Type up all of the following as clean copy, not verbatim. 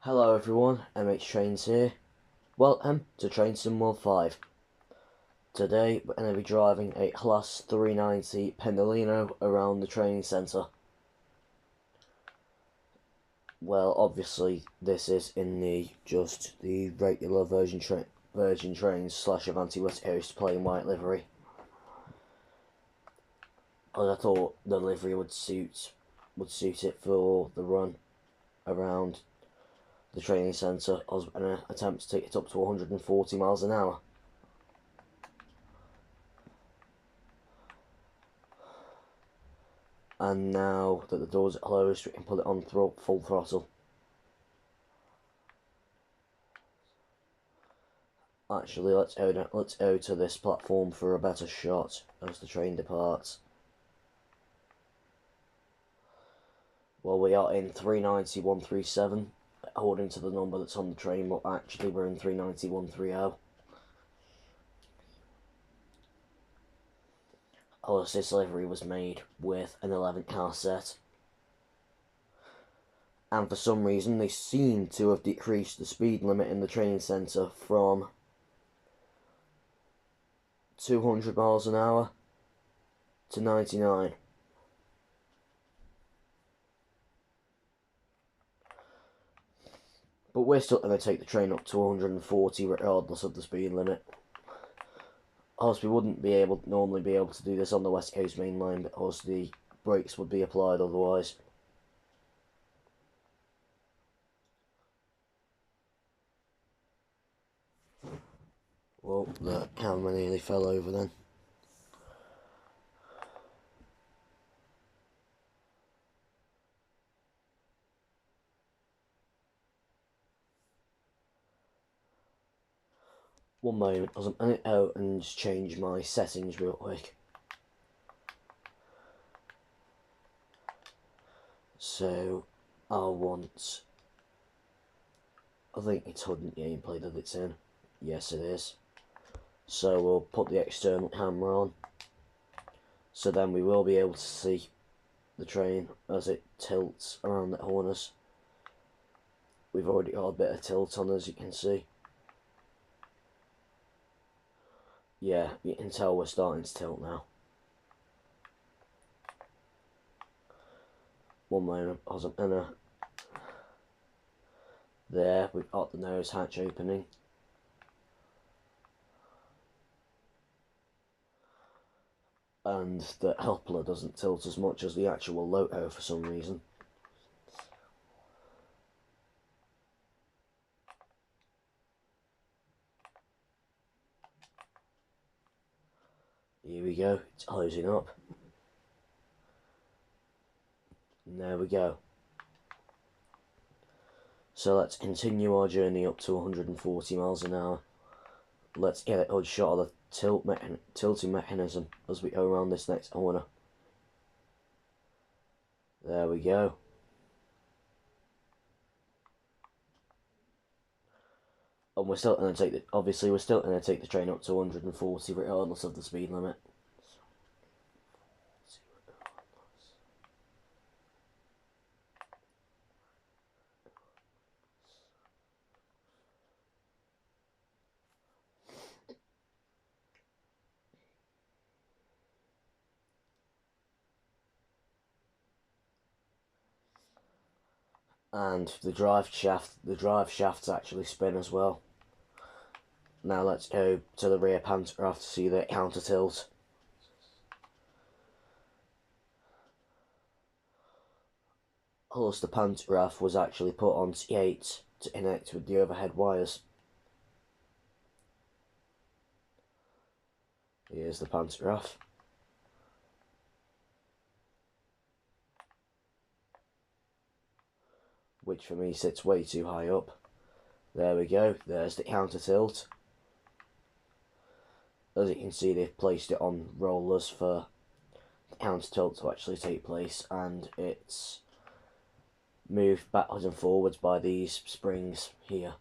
Hello everyone, MH Trains here. Welcome to Train Sim World 5. Today we're going to be driving a Class 390 Pendolino around the training centre. Well, obviously this is in the regular Virgin Trains / Avanti West Coast plain white livery. As I thought the livery would suit it for the run around the training centre. I was going to attempt to take it up to 140 miles an hour. And now that the doors are closed, we can put it on full throttle. Actually, let's go to this platform for a better shot as the train departs. Well, we are in 390-137, according to the number that's on the train, but actually we're in 390-130. Plus, this livery was made with an 11-car set. And for some reason, they seem to have decreased the speed limit in the training centre from 200 miles an hour to 99. But we're still going to take the train up to 140 regardless of the speed limit. As we wouldn't normally be able to do this on the West Coast main line because the brakes would be applied otherwise. Well, the camera nearly fell over then. One moment, I'm going to go and change my settings real quick. So, I think it's HUD gameplay that it's in. Yes, it is. So we'll put the external camera on. So then we will be able to see the train as it tilts around the corners. We've already got a bit of tilt on, as you can see. Yeah, you can tell we're starting to tilt now. One moment, as I'm gonna... There, we've got the nose hatch opening. And the helper doesn't tilt as much as the actual loco for some reason. Here we go, it's closing up. And there we go. So let's continue our journey up to 140 miles an hour. Let's get a good shot of the tilting mechanism as we go around this next corner. There we go. And we're still going to obviously we're still going to take the train up to 140 regardless of the speed limit. And the drive shafts actually spin as well. Now let's go to the rear pantograph to see the counter tilt. Plus the pantograph was actually put on T8 to connect with the overhead wires. Here's the pantograph. Which for me sits way too high up. There we go, there's the counter tilt. As you can see, they've placed it on rollers for the counter tilt to actually take place, and it's moved backwards and forwards by these springs here.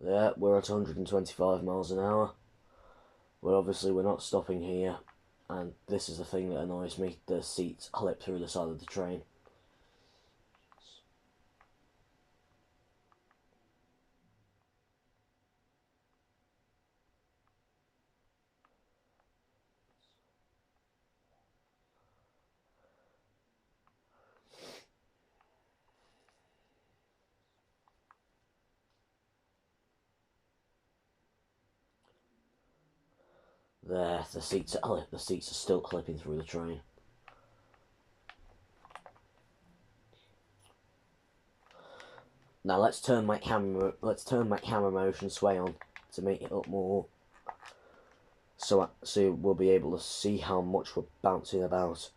There, we're at 125 miles an hour. But obviously we're not stopping here, and this is the thing that annoys me, the seats clip through the side of the train. There, the seats are still clipping through the train. Now let's turn my camera motion sway on to make it look more, so we'll be able to see how much we're bouncing about.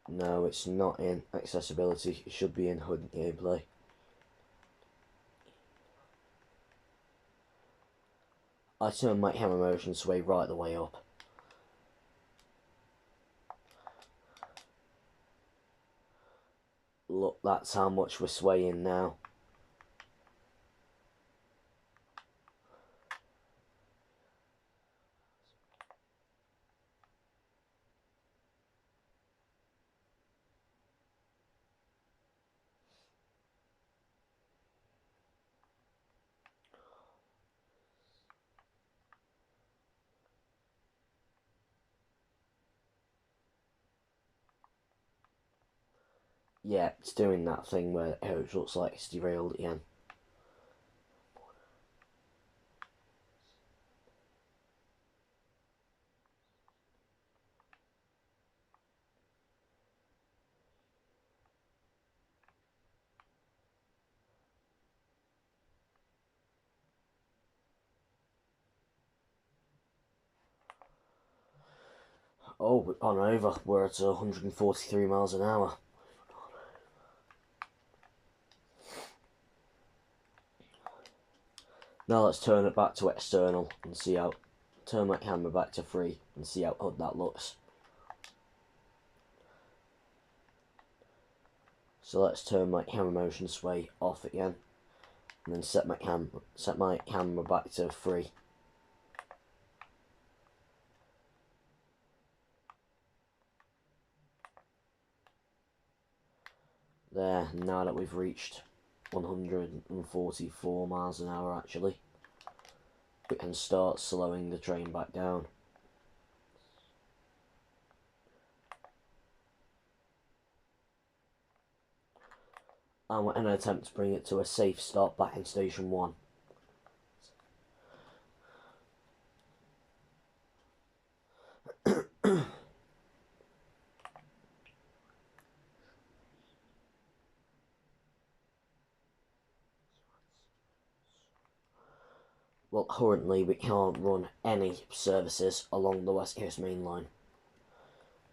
No, it's not in accessibility. It should be in HUD gameplay. I turned my camera motion sway right the way up. Look, that's how much we're swaying now. Yeah, it's doing that thing where it looks like it's derailed again. Oh, we've gone over. We're at 143 miles an hour. Now let's turn it back to external and see how... Turn my camera back to free and see how good that looks. So let's turn my camera motion sway off again, and then set my camera back to free. There, now that we've reached 144 miles an hour actually, we can start slowing the train back down. And we're going to attempt to bring it to a safe stop back in Station 1. Well, currently we can't run any services along the West Coast Main Line.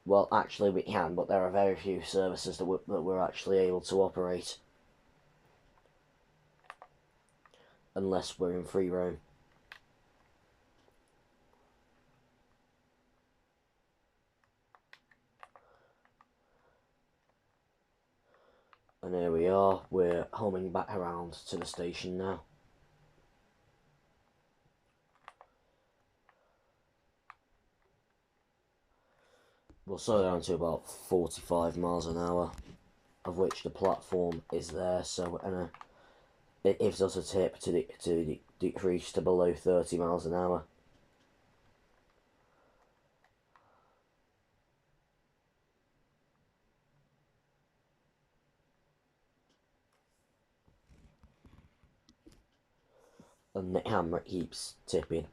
Well, actually we can, but there are very few services that we're actually able to operate. Unless we're in free roam. And here we are, we're humming back around to the station now. We'll slow down to about 45 miles an hour, of which the platform is there, so it gives us a tip to decrease to below 30 miles an hour. And the camera keeps tipping.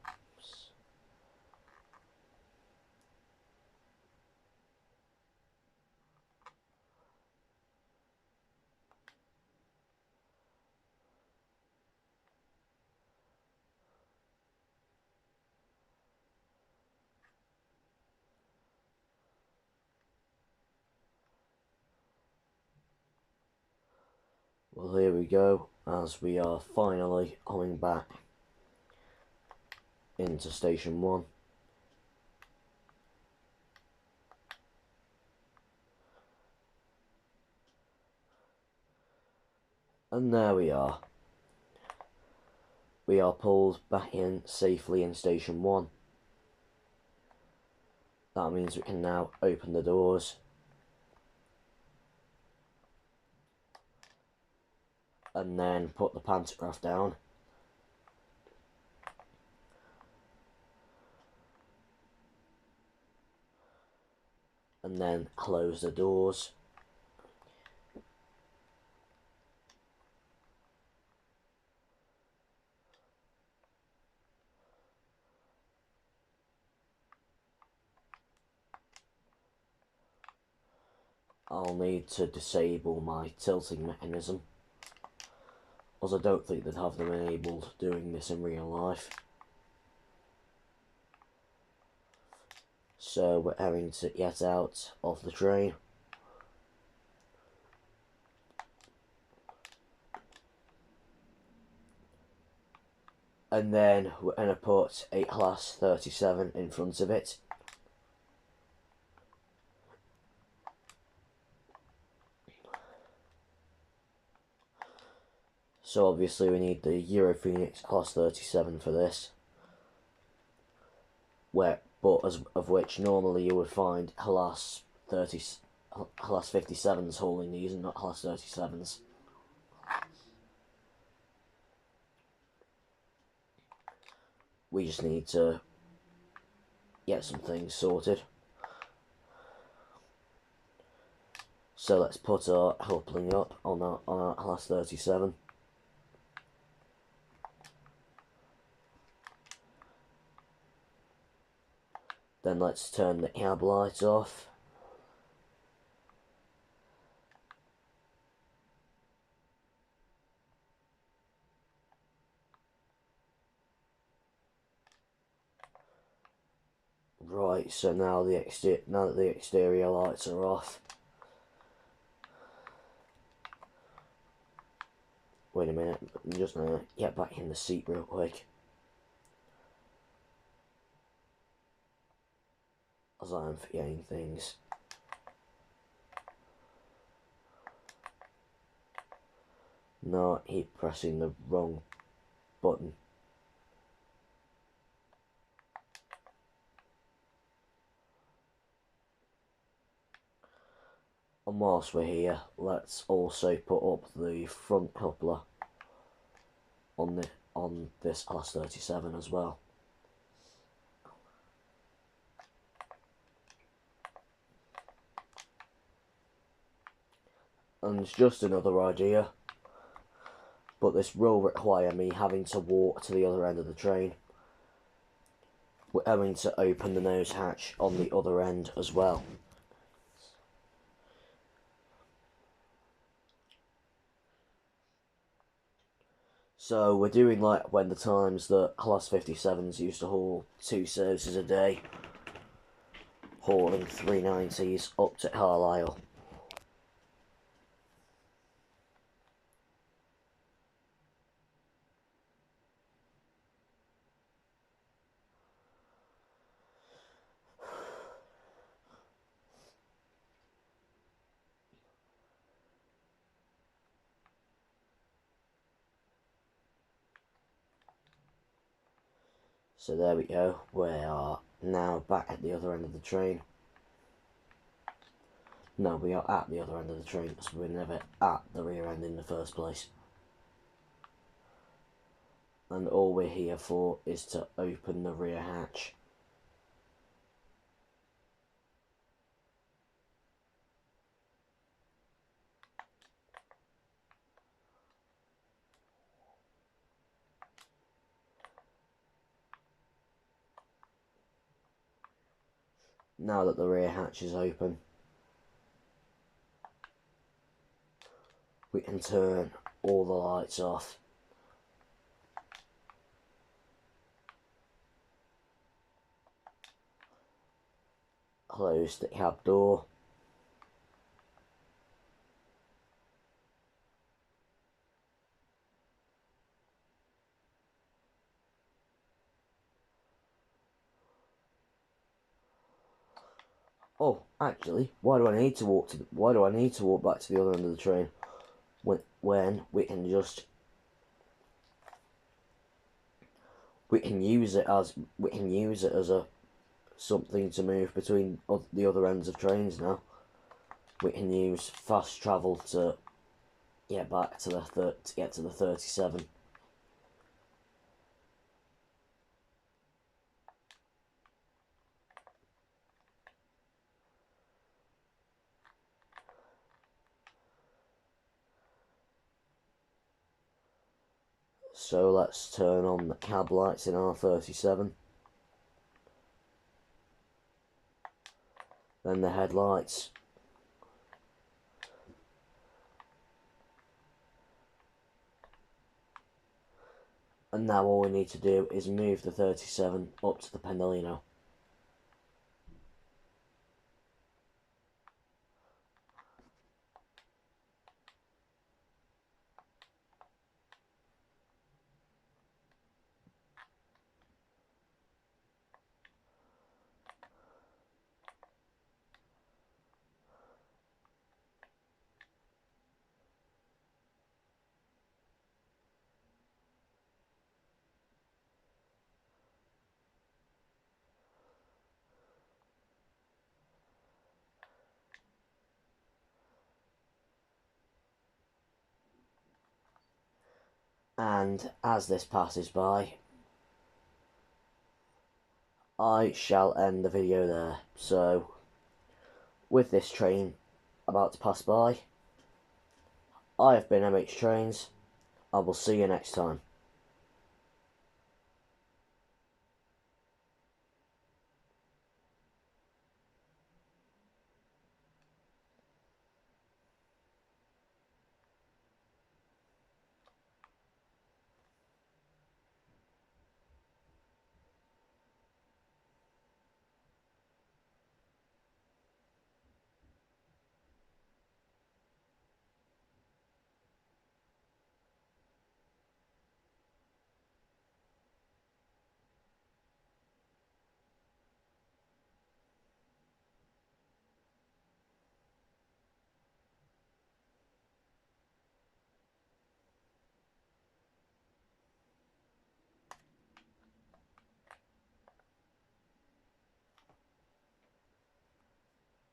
Well, here we go, as we are finally coming back into Station 1. And there we are. we are pulled back in safely in station 1. That means we can now open the doors and then put the pantograph down. And then close the doors. I'll need to disable my tilting mechanism, as I don't think they'd have them enabled doing this in real life. So we're having to get out of the train. And then we're going to put a Class 37 in front of it. So obviously we need the Euro Phoenix Class 37 for this. Of which normally you would find Class 57s hauling these and not Class 37s. We just need to get some things sorted. So let's put our coupling up on our Class 37. Then let's turn the cab light off. Right, so now that the exterior lights are off. Wait a minute, I'm just gonna get back in the seat real quick, as I'm forgetting things. No, I keep pressing the wrong button. And whilst we're here, let's also put up the front coupler on this Class 37 as well. And it's just another idea, but this will require me having to walk to the other end of the train. We're having to open the nose hatch on the other end as well. So we're doing like when the times that Class 57s used to haul 2 services a day, hauling 390s up to Carlisle. So there we go, we are now back at the other end of the train. No, we are at the other end of the train, because we're never at the rear end in the first place. And all we're here for is to open the rear hatch. Now that the rear hatch is open, we can turn all the lights off. Close the cab door. Oh, actually, why do I need to walk back to the other end of the train when we can just we can use it as a something to move between the other ends of trains now. We can use fast travel to get back to to get to the 37. So let's turn on the cab lights in R37. Then the headlights. And now all we need to do is move the 37 up to the Pendolino. And as this passes by, I shall end the video there. So, with this train about to pass by, I have been MH Trains. I will see you next time.